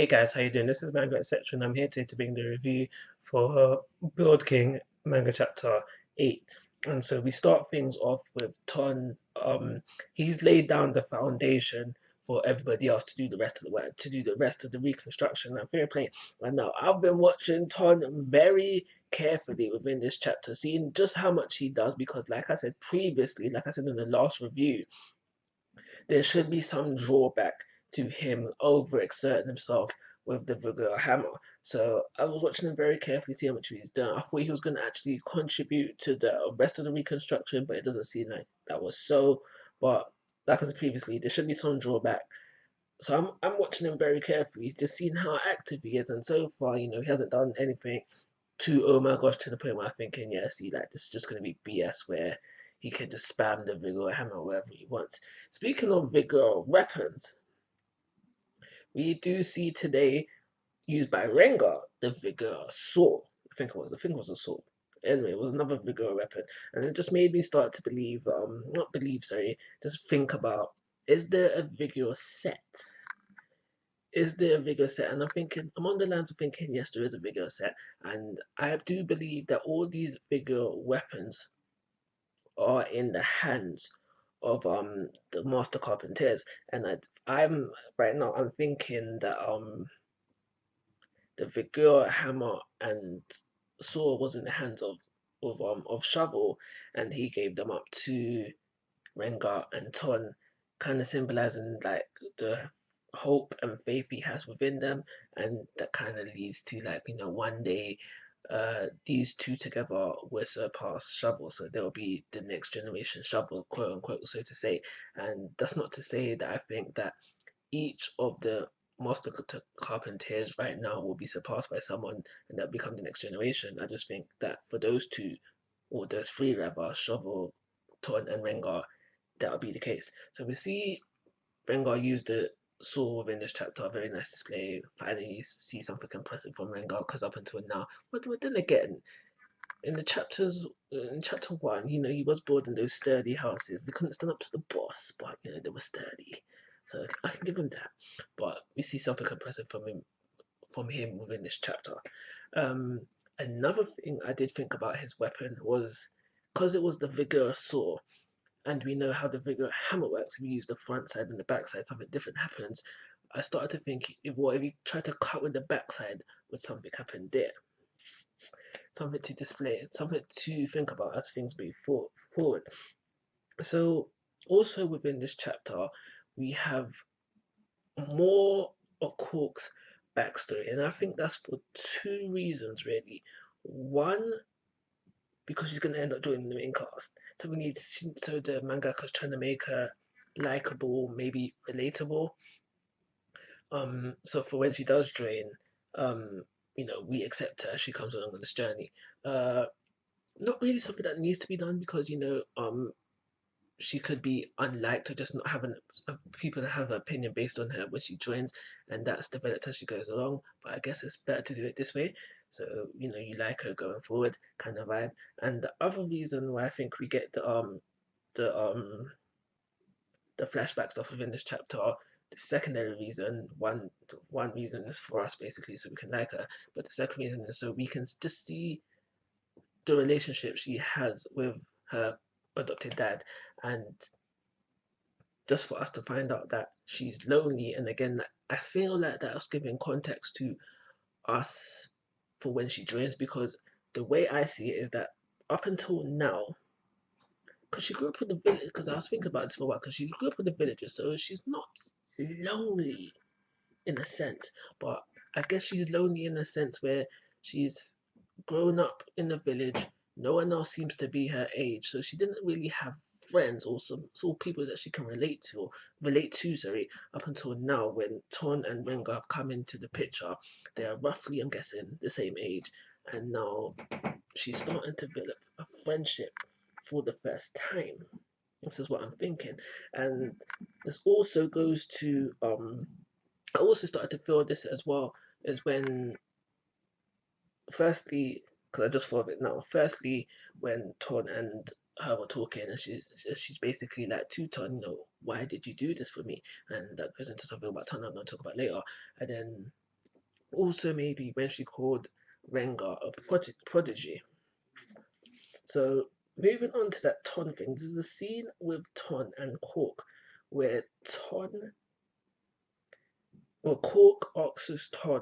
guys, how you doing? This is Manga etc. and I'm here today to bring the review for Blood King Manga Chapter 8. And so we start things off with Ton. He's laid down the foundation for everybody else to do the rest of the work, to do the rest of the reconstruction and fair play. And now I've been watching Ton very carefully within this chapter, seeing just how much he does because like I said previously, like I said in the last review, there should be some drawback to him overexerting himself with the vigor hammer. So I was watching him very carefully, see how much he's done. I thought he was going to actually contribute to the rest of the reconstruction, but it doesn't seem like that was so. But like I said previously, there should be some drawback. So I'm watching him very carefully, just seeing how active he is, and so far, he hasn't done anything to oh my gosh to the point where I'm thinking, yeah, see, like this is just gonna be BS where he can just spam the vigor hammer wherever he wants. Speaking of vigor weapons, we do see today used by Rengar the vigor sword. I think it was a sword. Anyway, it was another vigor weapon, and it just made me start to believe, not believe, sorry, just think about: is there a vigor set? Is there a vigor set? And I'm on the lines of thinking, yes, there is a vigor set. And I do believe that all these vigor weapons are in the hands of the master carpenters. And I'm right now I'm thinking that the vigor hammer and sword was in the hands of Shovel, and he gave them up to Rengar and Ton, kind of symbolizing like the hope and faith he has within them, and that kind of leads to like one day, these two together will surpass Shovel, so they'll be the next generation Shovel, quote unquote, so to say. And that's not to say that I think that each of the master carpenters right now will be surpassed by someone and that become the next generation. I just think that for those two, or those three rather, Shovel, Ton, and Rengar, that would be the case. So we see Rengar use the sword within this chapter, a very nice display. Finally, see something impressive from Rengar because up until now, but then again, in the chapters, in chapter one, he was building those sturdy houses. They couldn't stand up to the boss, but they were sturdy. So I can give him that. But we see something impressive from him within this chapter. Um, Another thing I did think about his weapon was because it was the vigorous saw, and we know how the vigor hammer works. We use the front side and the back side, something different happens. I started to think, if you try to cut with the back side, would something happen there? Something to display, something to think about as things move forward. So, also within this chapter, we have more of Cork's backstory, and I think that's for two reasons really. One, because she's going to end up joining the main cast. So the mangaka's trying to make her likable, maybe relatable. So for when she does join, we accept her. She comes along on this journey. Uh, Not really something that needs to be done because she could be unliked or just not having people that have an opinion based on her when she joins, and that's developed as she goes along. But I guess it's better to do it this way, so you like her going forward, kind of vibe. And the other reason why I think we get the um the flashback stuff within this chapter, the secondary reason, one reason is for us basically so we can like her, but the second reason is so we can just see the relationship she has with her adopted dad, and just for us to find out that she's lonely. And again, I feel like that's giving context to us for when she joins, because the way I see it is that up until now, because she grew up with the village, because I was thinking about this for a while, because she grew up with the villagers, so she's not lonely in a sense, but I guess she's lonely in a sense where she's grown up in the village. No one else seems to be her age, so she didn't really have friends or some sort of people that she can relate to, sorry, up until now when Ton and Renga have come into the picture. They are roughly, I'm guessing, the same age, and now she's starting to develop a friendship for the first time. This is what I'm thinking. And this also goes to I also started to feel this as well, is when firstly, because I just thought of it now. Firstly, when Ton and her were talking, and she's basically like to Ton, why did you do this for me? And that goes into something about Ton I'm going to talk about later. And then Also, maybe when she called Rengar a prodigy. So, moving on to that Ton thing, there's a scene with Ton and Cork where Ton, well, Cork asks Ton,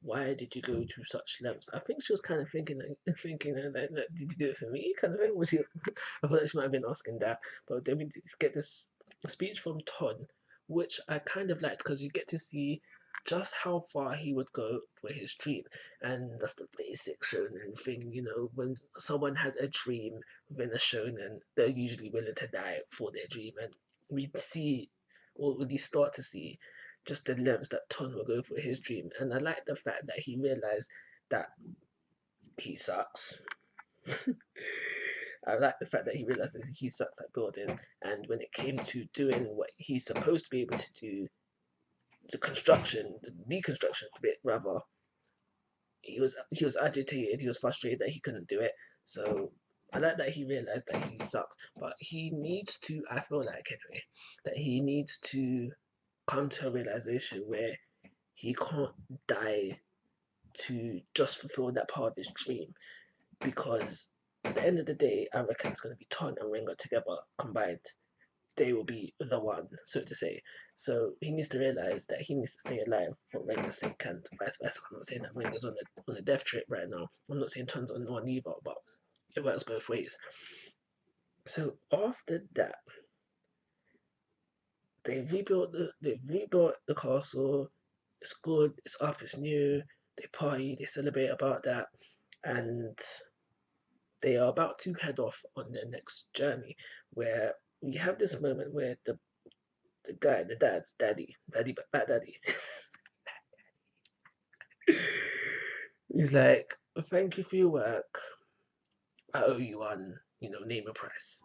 why did you go to such lengths? I think she was kind of thinking like, did you do it for me? Kind of thing. Was she, I thought she might have been asking that. But then we get this speech from Ton, which I kind of liked because you get to see just how far he would go for his dream. And that's the basic shonen thing, you know, when someone has a dream within a shonen, they're usually willing to die for their dream. And we see, or we start to see, just the lengths that Ton will go for his dream. And I like the fact that he realized that he sucks. I like the fact that he realized that he sucks at building, and when it came to doing what he's supposed to be able to do, the construction, the deconstruction bit rather, he was agitated, he was frustrated that he couldn't do it. So I like that he realized that he sucks, but he needs to. I feel like anyway that he needs to come to a realization where he can't die to just fulfill that part of his dream, because at the end of the day, I reckon it's going to be Ton and Rengar together combined. They will be the one, so to say. So he needs to realize that he needs to stay alive for Rengar's sake and vice versa. I'm not saying that Rengar's on a death trip right now. I'm not saying Ton's on one either, but it works both ways. So after that, they rebuilt the castle. It's good. It's up. It's new. They party. They celebrate about that, and they are about to head off on their next journey, where we have this moment where the guy, the bad daddy, he's like, "Thank you for your work. I owe you one, name a price."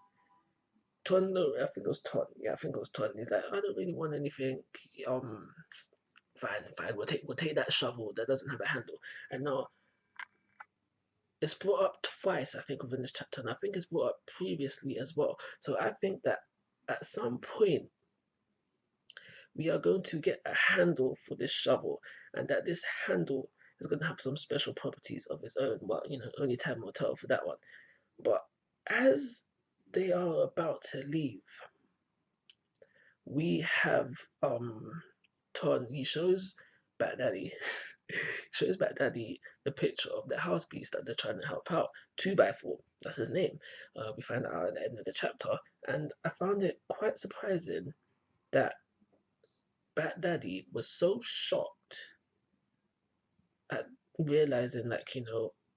Ton, no, I think it was Ton. Yeah, I think it was Ton. He's like, "I don't really want anything. Um, fine. We'll take that shovel that doesn't have a handle." And now it's brought up twice, I think, within this chapter, and I think it's brought up previously as well. So I think that at some point we are going to get a handle for this shovel, and that this handle is going to have some special properties of its own. But only time will tell for that one. But as they are about to leave, we have Ton. He shows Baghdadi shows Baghdadi the picture of the house beast that they're trying to help out. 2x4, that's his name. We find out at the end of the chapter, and I found it quite surprising that Baghdadi was so shocked at realizing, like,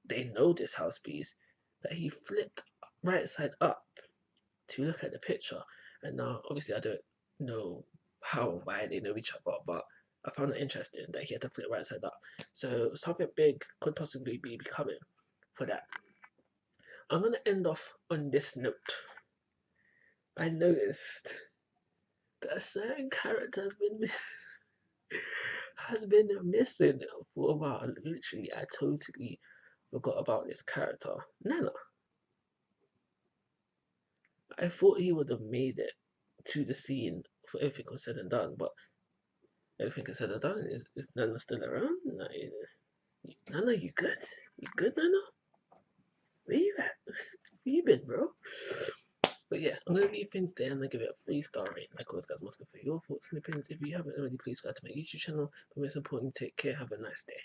they know this house beast, that he flipped right side up to look at the picture. And now, obviously, I don't know how or why they know each other, but I found it interesting that he had to flip right side up. So something big could possibly be coming for that. I'm gonna end off on this note. I noticed that a certain character has been missing for a while. Literally, I totally forgot about this character. Nana. I thought he would have made it to the scene for everything was said and done, but everything is said and done. Is Nana still around? No, Nana, you good? You good, Nana? Where you at? Where you been, bro? But yeah, I'm gonna leave things there and then give it a 3-star rating. Like always, guys, must go for your thoughts and opinions. If you haven't already, please subscribe to my YouTube channel. But most importantly, take care. Have a nice day.